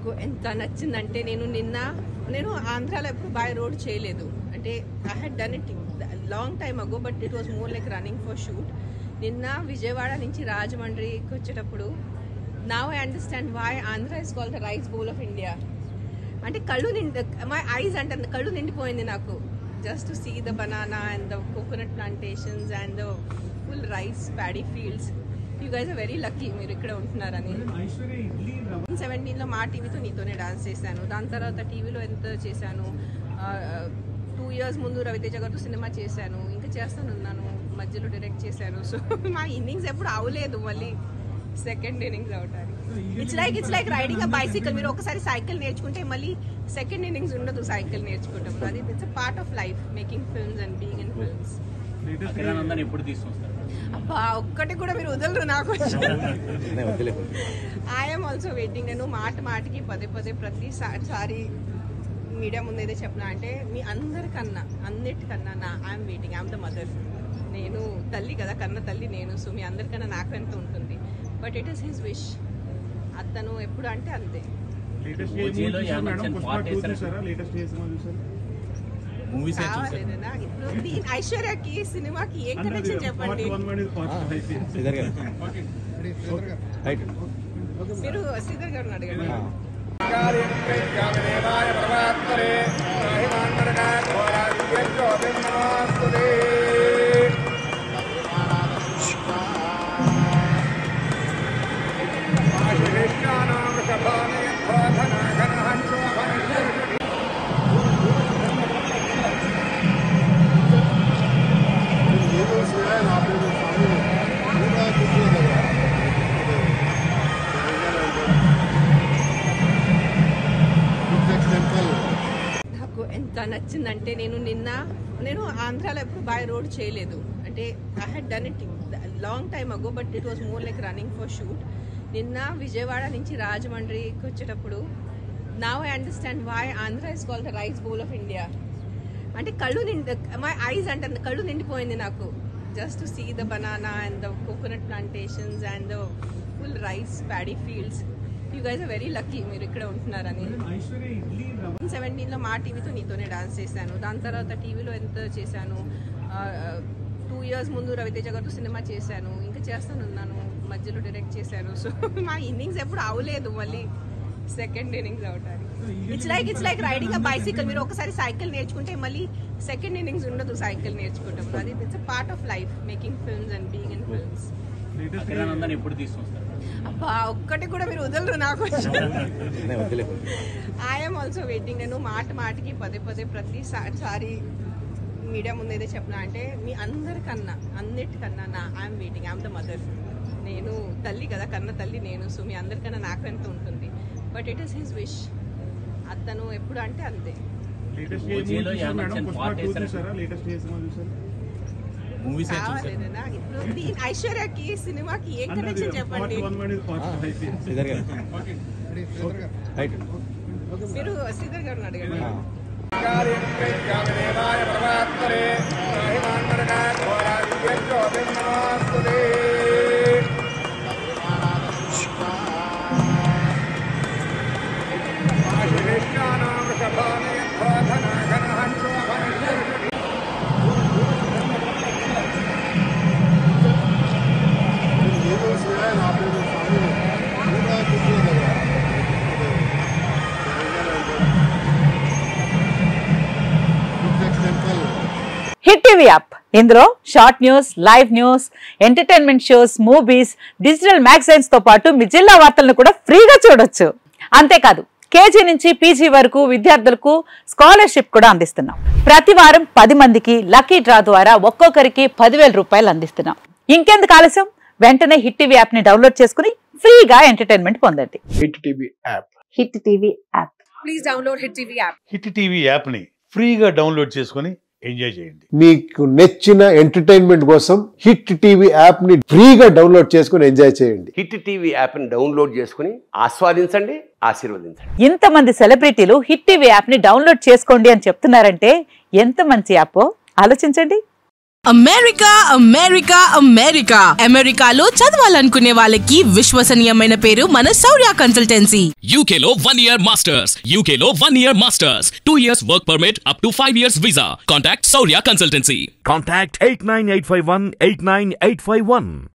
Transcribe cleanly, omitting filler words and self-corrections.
నాకు ఎంత నచ్చిందంటే నేను ఆంధ్రాలో ఎప్పుడు బై రోడ్ చేయలేదు. అంటే I had done it long time ago, but it was more like running for shoot. నిన్న విజయవాడ నుంచి రాజమండ్రికి వచ్చేటప్పుడు now I understand why Andhra is called the rice bowl of India. అంటే మై ఐస్ అంటే కళ్ళు నిండిపోయింది నాకు, just to see the banana and the coconut plantations and the full rice paddy fields. You guys are very lucky మీరు ఇక్కడ ఉంటున్నారని. 17లో మా టీవీతో నీతోనే dance చేశాను. దాని తర్వాత టీవీలో ఎంత చేశాను, 2 years ముందు రవితేజ గారితో సినిమా చేశాను, ఇంకా చేస్తానున్నాను, మధ్యలో డైరెక్ట్ చేశాను. సో మా ఇన్నింగ్స్ ఎప్పుడు అవలేదు, మళ్ళీ సెకండ్ ఇన్నింగ్స్ అవటానికి. It's like riding a bicycle. మీరు ఒకసారి సైకిల్ నేర్చుకుంటే మళ్ళీ సెకండ్ ఇన్నింగ్స్ ఉండదు సైకిల్ నేర్చుకుంటాం. అది it's a part of life, making films and being in films. అబ్బా ఒక్కటి కూడా మీరు వదలరు నాకు. I'm also waiting. నేను మాటికి పదే ప్రతిసారి మీడియా ముందు ఏదో చెప్పినా అంటే మీ అందరికన్నా అన్నిటికన్నా I'm waiting. I'm the mother. నేను తల్లి కదా, కన్న తల్లి నేను. సో మీ అందరికన్నా నాకు ఎంత ఉంటుంది, but it is his wish. అతను ఎప్పుడు అంటే అంతే. ఐశ్వర్యకి సినిమాకి ఏం కనెక్షన్ చెప్పండి. మీరు శ్రీధర్ గారిని అడగండి. నాకు ఎంత నచ్చిందంటే నేను ఆంధ్రాలో ఎప్పుడు బై రోడ్ చేయలేదు. అంటే I had done it long time ago, but it was more like running for shoot. నిన్న విజయవాడ నుంచి రాజమండ్రికి వచ్చేటప్పుడు now I understand why Andhra is called the rice bowl of India. అంటే మై ఐస్ అంటే కళ్ళు నిండిపోయింది నాకు, just to see the banana and the coconut plantations and the full rice paddy fields. You guys are very lucky మీరు ఇక్కడ ఉంటున్నారని. 17లో మా టీవీతో నీతోనే dance చేశాను. దాని తర్వాత టీవీలో ఎంత చేశాను, 2 years ముందు రవితేజ గారితో సినిమా చేశాను, ఇంకా చేస్తానున్నాను, మధ్యలో డైరెక్ట్ చేశాను. సో మా ఇన్నింగ్స్ ఎప్పుడు అవలేదు, మళ్ళీ సెకండ్ ఇన్నింగ్స్ అవటానికి. It's like riding a bicycle. మీరు ఒకసారి సైకిల్ నేర్చుకుంటే మళ్ళీ సెకండ్ ఇన్నింగ్స్ ఉండదు సైకిల్ నేర్చుకుంటాం. అది it's a part of life, making films and being in films. అబ్బా ఒక్కటి కూడా మీరు వదలరు నాకు. I'm also waiting. నేను మాటికి పదే ప్రతిసారి మీడియా ముందు ఏదో చెప్పినా అంటే మీ అందరికన్నా అన్నిటికన్నా I'm waiting. I'm the mother. నేను తల్లి కదా, కన్న తల్లి నేను. సో మీ అందరికన్నా నాకు ఎంత ఉంటుంది, but it is his wish. అతను ఎప్పుడు అంటే అంతే. ఐశ్వర్యకి సినిమాకి ఏం కనెక్షన్ చెప్పండి. మీరు శ్రీధర్ గారిని అడగండి. హిట్ టీవీ యాప్, ఇందులో short news, live news, entertainment shows, movies, digital magazines తో పాటు మీ జిల్లా వార్తలను కూడా ఫ్రీగా చూడొచ్చు. అంతేకాదు కేజీ నుంచి పీజీ వరకు విద్యార్థులకు స్కాలర్షిప్ కూడా అందిస్తున్నాం. ప్రతి వారం 10 మందికి లక్కీ డ్రా ద్వారా ఒక్కొక్కరికి 10,000 రూపాయలు అందిస్తున్నాం. ఇంకెందుకు ఆలస్యం, వెంటనే హిట్ టీవీ యాప్ ని డౌన్లోడ్ చేసుకుని ఫ్రీగా ఎంటర్టైన్మెంట్ పొందండి. Hit TV app. Hit TV app. Please download hit TV app. Hit TV app ని ఫ్రీగా డౌన్లోడ్ చేసుకుని ఎంజాయ్ చేయండి. మీకు నచ్చిన ఎంటర్టైన్మెంట్ కోసం హిట్ టీవీ యాప్ ని ఫ్రీగా డౌన్లోడ్ చేసుకుని ఎంజాయ్ చేయండి. హిట్ టీవీ యాప్ ని డౌన్లోడ్ చేసుకుని ఆస్వాదించండి, ఆశీర్వదించండి. ఇంతమంది సెలబ్రిటీలు హిట్ టీవీ యాప్ ని డౌన్లోడ్ చేసుకోండి అని చెప్తున్నారంటే ఎంత మంచి యాప్ ఆలోచించండి. అమెరికా అమెరికా అమెరికా అమెరికాలో చదవాలనుకునే వాళ్ళకి విశ్వసనీయమైన పేరు మన శౌర్య కన్సల్టెన్సీ. UK లో 1 year masters. UK లో 1 year masters. 2 years work permit up to 5 years visa. Contact Saurya Consultancy. Contact 89851 89851.